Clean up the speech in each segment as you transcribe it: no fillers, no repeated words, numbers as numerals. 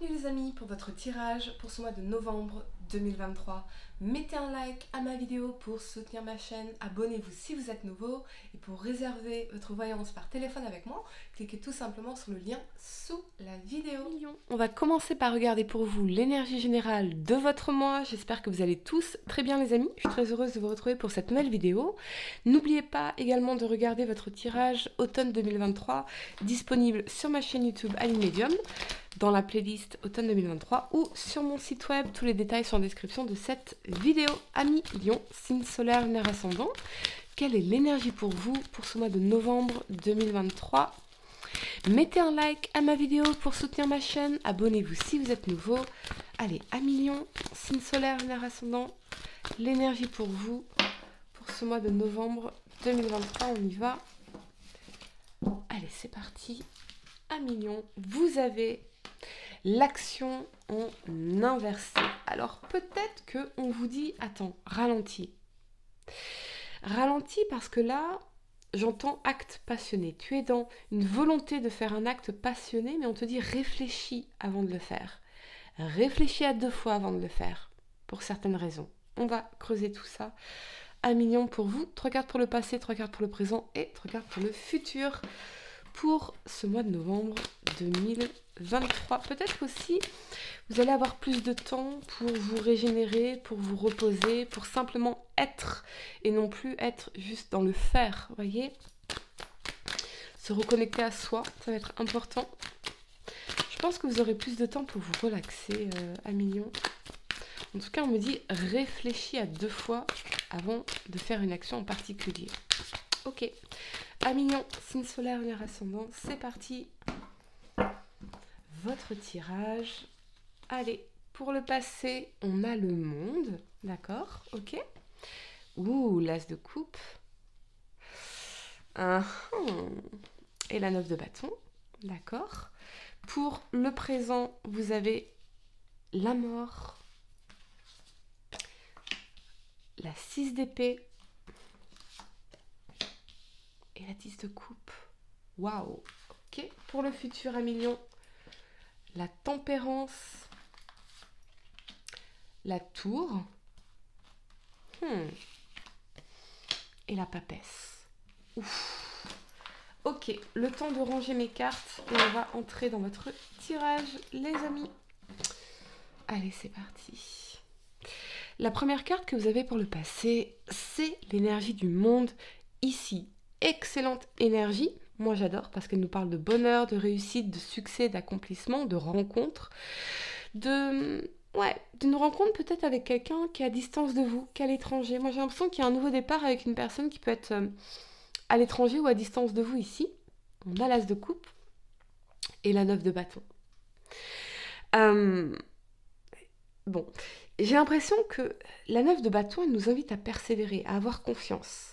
Bienvenue les amis pour votre tirage pour ce mois de novembre 2023. Mettez un like à ma vidéo pour soutenir ma chaîne, abonnez-vous si vous êtes nouveau et pour réserver votre voyance par téléphone avec moi, cliquez tout simplement sur le lien sous la vidéo. On va commencer par regarder pour vous l'énergie générale de votre mois. J'espère que vous allez tous très bien les amis. Je suis très heureuse de vous retrouver pour cette nouvelle vidéo. N'oubliez pas également de regarder votre tirage automne 2023 disponible sur ma chaîne YouTube Aline Medium, dans la playlist automne 2023 ou sur mon site web. Tous les détails sont en description de cette vidéo. Amis Lion, signe solaire, lunaire ascendant, quelle est l'énergie pour vous pour ce mois de novembre 2023? Mettez un like à ma vidéo pour soutenir ma chaîne, abonnez-vous si vous êtes nouveau. Allez, Amis Lion, signe solaire, lunaire ascendant, l'énergie pour vous pour ce mois de novembre 2023, on y va. Allez, c'est parti. Amis Lion, vous avez l'action en inversé. Alors peut-être que on vous dit, attends, ralentis. Ralentis parce que là, j'entends acte passionné. Tu es dans une volonté de faire un acte passionné, mais on te dit réfléchis avant de le faire. Réfléchis à 2 fois avant de le faire, pour certaines raisons. On va creuser tout ça. Amis Lion, pour vous, 3 cartes pour le passé, 3 cartes pour le présent et 3 cartes pour le futur. Pour ce mois de novembre 2023. Peut-être aussi, vous allez avoir plus de temps pour vous régénérer, pour vous reposer, pour simplement être et non plus être juste dans le faire, voyez. Se reconnecter à soi, ça va être important. Je pense que vous aurez plus de temps pour vous relaxer, Amis Lion. En tout cas, on me dit réfléchis à 2 fois avant de faire une action en particulier. Ok. Amis Lion, signe solaire, lunaire ascendant, c'est parti. Votre tirage. Allez, pour le passé, on a le monde, d'accord, ok. Ouh, l'as de coupe. Et la 9 de bâton, d'accord. Pour le présent, vous avez la mort, la 6 d'épée et la 10 de coupe. Waouh. Ok. Pour le futur, Amis Lion, la tempérance, la tour et la papesse. Ouf. Ok, le temps de ranger mes cartes et on va entrer dans votre tirage, les amis. Allez, c'est parti. La première carte que vous avez pour le passé, c'est l'énergie du monde ici. Excellente énergie. Moi, j'adore parce qu'elle nous parle de bonheur, de réussite, de succès, d'accomplissement, de rencontre, d'une rencontre peut-être avec quelqu'un qui est à distance de vous, qui est à l'étranger. Moi, j'ai l'impression qu'il y a un nouveau départ avec une personne qui peut être à l'étranger ou à distance de vous ici. On a l'as de coupe et la 9 de bâton. Bon, j'ai l'impression que la 9 de bâton, elle nous invite à persévérer, à avoir confiance.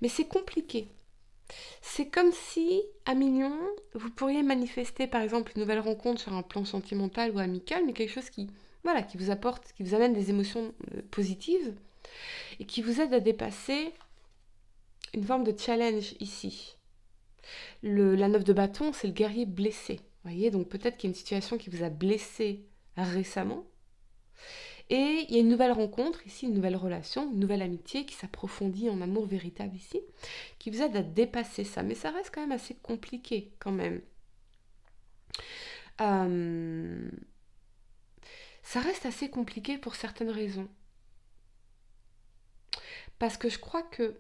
Mais c'est compliqué. C'est comme si, Amis Lion, vous pourriez manifester par exemple une nouvelle rencontre sur un plan sentimental ou amical, mais quelque chose qui vous apporte, qui vous amène des émotions positives et qui vous aide à dépasser une forme de challenge ici. La 9 de bâton, c'est le guerrier blessé. Voyez, donc peut-être qu'il y a une situation qui vous a blessé récemment. Et il y a une nouvelle rencontre ici, une nouvelle relation, une nouvelle amitié qui s'approfondit en amour véritable ici, qui vous aide à dépasser ça. Mais ça reste quand même assez compliqué quand même. Ça reste assez compliqué pour certaines raisons. Parce que je crois que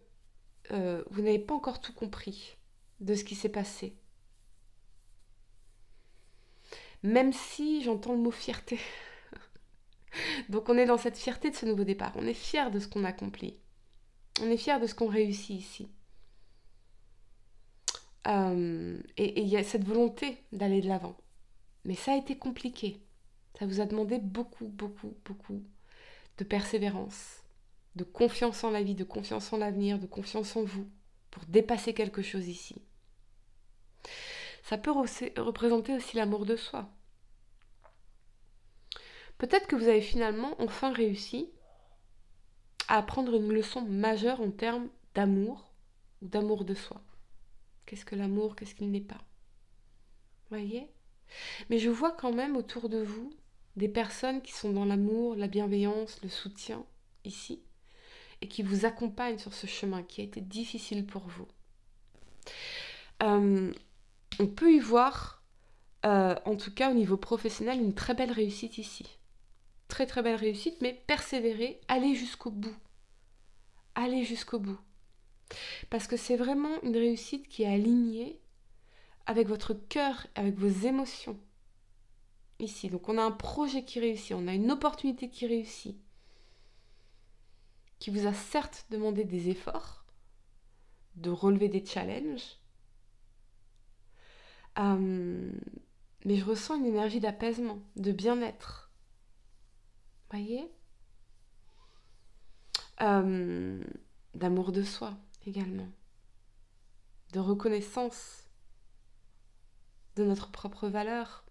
vous n'avez pas encore tout compris de ce qui s'est passé. Même si j'entends le mot fierté. Donc on est dans cette fierté de ce nouveau départ. On est fier de ce qu'on accomplit. On est fier de ce qu'on réussit ici. Et il y a cette volonté d'aller de l'avant. Mais ça a été compliqué. Ça vous a demandé beaucoup, beaucoup, beaucoup de persévérance, de confiance en la vie, de confiance en l'avenir, de confiance en vous, pour dépasser quelque chose ici. Ça peut représenter aussi l'amour de soi. Peut-être que vous avez finalement enfin réussi à apprendre une leçon majeure en termes d'amour ou d'amour de soi. Qu'est-ce que l'amour, qu'est-ce qu'il n'est pas? Voyez ? Mais je vois quand même autour de vous des personnes qui sont dans l'amour, la bienveillance, le soutien, ici, et qui vous accompagnent sur ce chemin qui a été difficile pour vous. On peut y voir, en tout cas au niveau professionnel, une très belle réussite ici. Très très belle réussite, mais persévérer, aller jusqu'au bout. Aller jusqu'au bout. Parce que c'est vraiment une réussite qui est alignée avec votre cœur, avec vos émotions. Ici, donc on a un projet qui réussit, on a une opportunité qui réussit, qui vous a certes demandé des efforts, de relever des challenges, mais je ressens une énergie d'apaisement, de bien-être. Voyez, d'amour de soi également, de reconnaissance de notre propre valeur.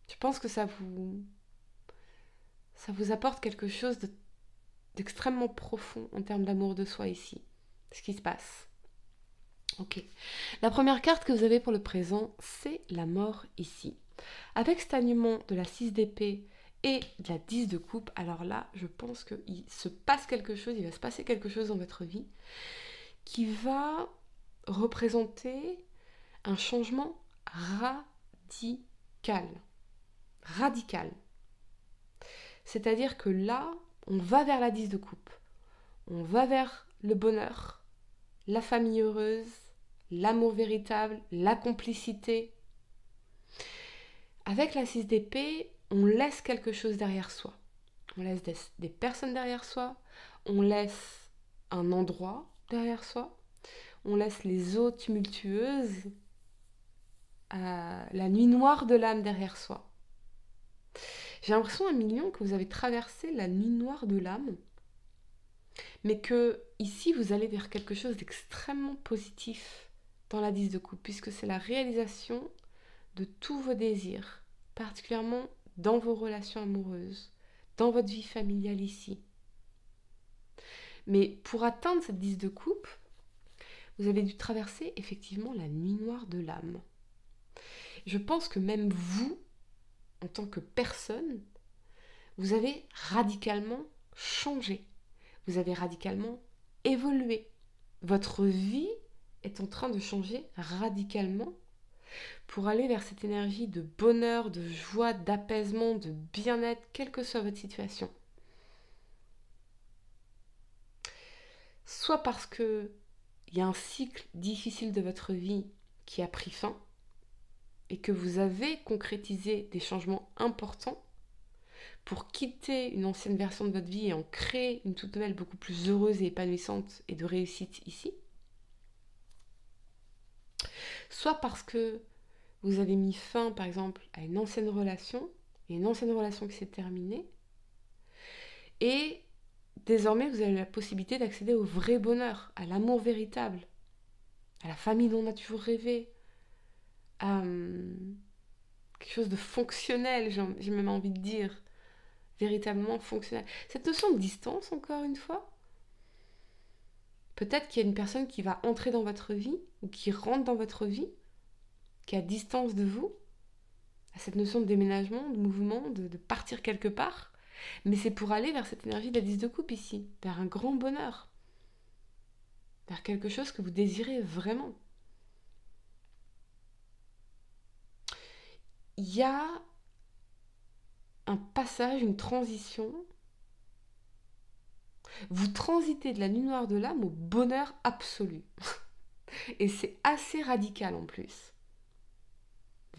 Je pense que ça vous apporte quelque chose d'extrêmement profond en termes d'amour de soi ici, ce qui se passe. Ok. La première carte que vous avez pour le présent, c'est la mort ici. Avec cet alignement de la 6 d'épée et de la 10 de coupe, alors là, je pense qu'il se passe quelque chose, il va se passer quelque chose dans votre vie qui va représenter un changement radical. Radical. C'est-à-dire que là, on va vers la 10 de coupe. On va vers le bonheur, la famille heureuse, l'amour véritable, la complicité. Avec la 6 d'épée, on laisse quelque chose derrière soi. On laisse des personnes derrière soi, on laisse un endroit derrière soi, on laisse les eaux tumultueuses, la nuit noire de l'âme derrière soi. J'ai l'impression, Emilion, que vous avez traversé la nuit noire de l'âme, mais que ici, vous allez vers quelque chose d'extrêmement positif dans la 10 de coupe, puisque c'est la réalisation de tous vos désirs, particulièrement dans vos relations amoureuses, dans votre vie familiale ici. Mais pour atteindre cette 10 de coupe, vous avez dû traverser effectivement la nuit noire de l'âme. Je pense que même vous, en tant que personne, vous avez radicalement changé. Vous avez radicalement évolué. Votre vie est en train de changer radicalement pour aller vers cette énergie de bonheur, de joie, d'apaisement, de bien-être, quelle que soit votre situation. Soit parce qu'il y a un cycle difficile de votre vie qui a pris fin et que vous avez concrétisé des changements importants pour quitter une ancienne version de votre vie et en créer une toute nouvelle beaucoup plus heureuse et épanouissante et de réussite ici. Soit parce que vous avez mis fin, par exemple, à une ancienne relation, et une ancienne relation qui s'est terminée, et désormais vous avez la possibilité d'accéder au vrai bonheur, à l'amour véritable, à la famille dont on a toujours rêvé, à quelque chose de fonctionnel, j'ai même envie de dire, véritablement fonctionnel. Cette notion de distance, encore une fois, peut-être qu'il y a une personne qui va entrer dans votre vie, ou qui rentre dans votre vie, qui est à distance de vous, à cette notion de déménagement, de mouvement, de partir quelque part, mais c'est pour aller vers cette énergie de la 10 de coupe ici, vers un grand bonheur, vers quelque chose que vous désirez vraiment. Il y a un passage, une transition. Vous transitez de la nuit noire de l'âme au bonheur absolu. Et c'est assez radical en plus.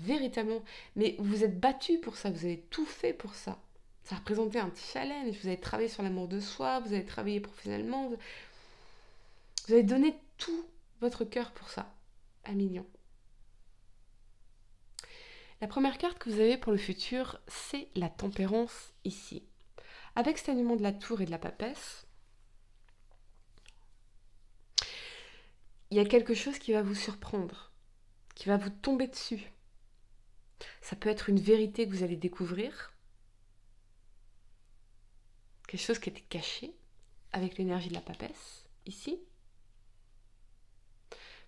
Véritablement. Mais vous êtes battu pour ça, vous avez tout fait pour ça. Ça représentait un challenge, vous avez travaillé sur l'amour de soi, vous avez travaillé professionnellement, vous avez donné tout votre cœur pour ça, à millions. La première carte que vous avez pour le futur, c'est la tempérance ici. Avec cet alignement de la tour et de la papesse, il y a quelque chose qui va vous surprendre, qui va vous tomber dessus. Ça peut être une vérité que vous allez découvrir, quelque chose qui était caché avec l'énergie de la papesse, ici.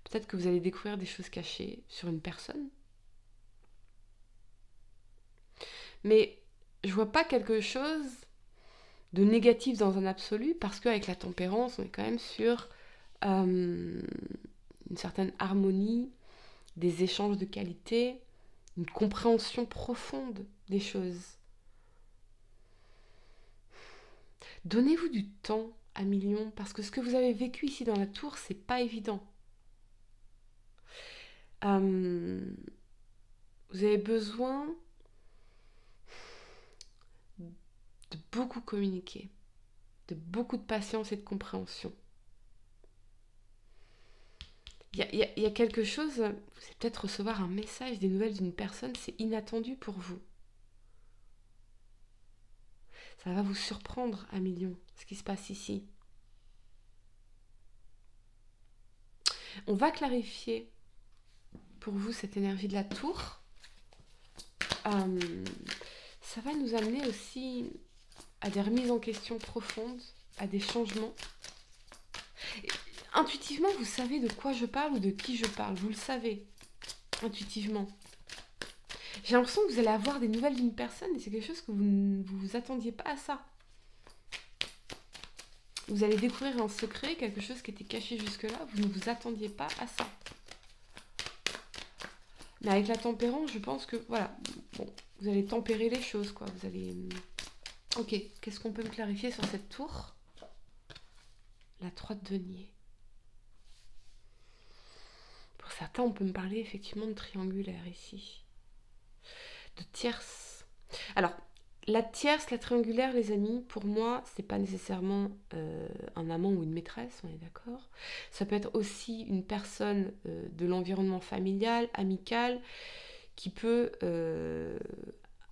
Peut-être que vous allez découvrir des choses cachées sur une personne. Mais je vois pas quelque chose de négatif dans un absolu, parce qu'avec la tempérance, on est quand même sur une certaine harmonie, des échanges de qualité, une compréhension profonde des choses. Donnez-vous du temps à Million, parce que ce que vous avez vécu ici dans la tour, c'est pas évident. Vous avez besoin de beaucoup communiquer, de beaucoup de patience et de compréhension. Il y a quelque chose, vous allez peut-être recevoir un message, des nouvelles d'une personne, c'est inattendu pour vous. Ça va vous surprendre à Million, ce qui se passe ici. On va clarifier pour vous cette énergie de la tour. Ça va nous amener aussi à des remises en question profondes, à des changements. Et intuitivement, vous savez de quoi je parle ou de qui je parle. Vous le savez, intuitivement. J'ai l'impression que vous allez avoir des nouvelles d'une personne et c'est quelque chose que vous ne vous attendiez pas à ça. Vous allez découvrir un secret, quelque chose qui était caché jusque-là, vous ne vous attendiez pas à ça. Mais avec la tempérance, je pense que, voilà, bon, vous allez tempérer les choses, quoi. Vous allez... Ok, qu'est-ce qu'on peut me clarifier sur cette tour? La 3 de denier. Pour certains, on peut me parler effectivement de triangulaire ici. De tierce. Alors, la tierce, la triangulaire, les amis, pour moi, c'est pas nécessairement un amant ou une maîtresse, on est d'accord. Ça peut être aussi une personne de l'environnement familial, amical, qui peut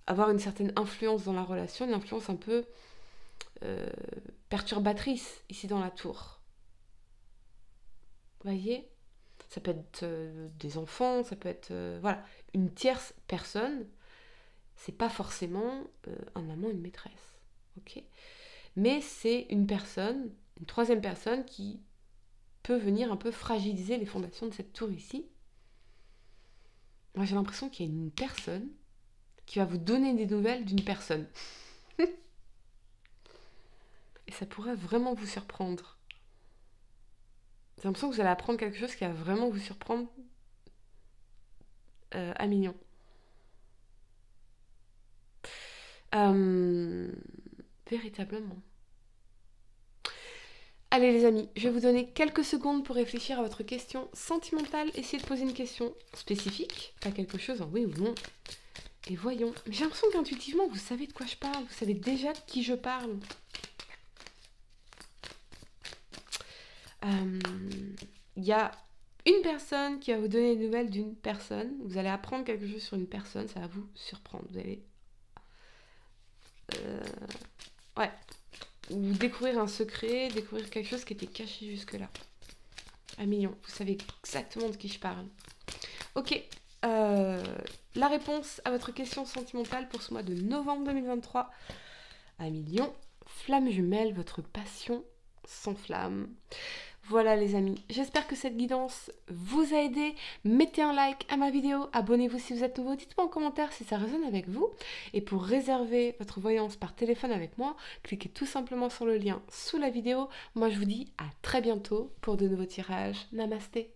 avoir une certaine influence dans la relation, une influence un peu perturbatrice ici dans la tour. Vous voyez? Ça peut être des enfants, ça peut être voilà, une tierce personne. C'est pas forcément un amant, une maîtresse, ok? Mais c'est une personne, une troisième personne qui peut venir un peu fragiliser les fondations de cette tour ici. Moi, j'ai l'impression qu'il y a une personne qui va vous donner des nouvelles d'une personne. Et ça pourrait vraiment vous surprendre. J'ai l'impression que vous allez apprendre quelque chose qui va vraiment vous surprendre à Million. Véritablement. Allez les amis, je vais vous donner quelques secondes pour réfléchir à votre question sentimentale. Essayez de poser une question spécifique, pas quelque chose en oui ou non. Et voyons. Mais j'ai l'impression qu'intuitivement, vous savez de quoi je parle. Vous savez déjà de qui je parle. Il y a une personne qui va vous donner des nouvelles d'une personne. Vous allez apprendre quelque chose sur une personne, ça va vous surprendre. Vous allez... ouais. Ou découvrir un secret, découvrir quelque chose qui était caché jusque-là. À Million, vous savez exactement de qui je parle. Ok, la réponse à votre question sentimentale pour ce mois de novembre 2023. À Million, flamme jumelle, votre passion s'enflamme. Voilà les amis, j'espère que cette guidance vous a aidé. Mettez un like à ma vidéo, abonnez-vous si vous êtes nouveau, dites-moi en commentaire si ça résonne avec vous. Et pour réserver votre voyance par téléphone avec moi, cliquez tout simplement sur le lien sous la vidéo. Moi je vous dis à très bientôt pour de nouveaux tirages. Namasté.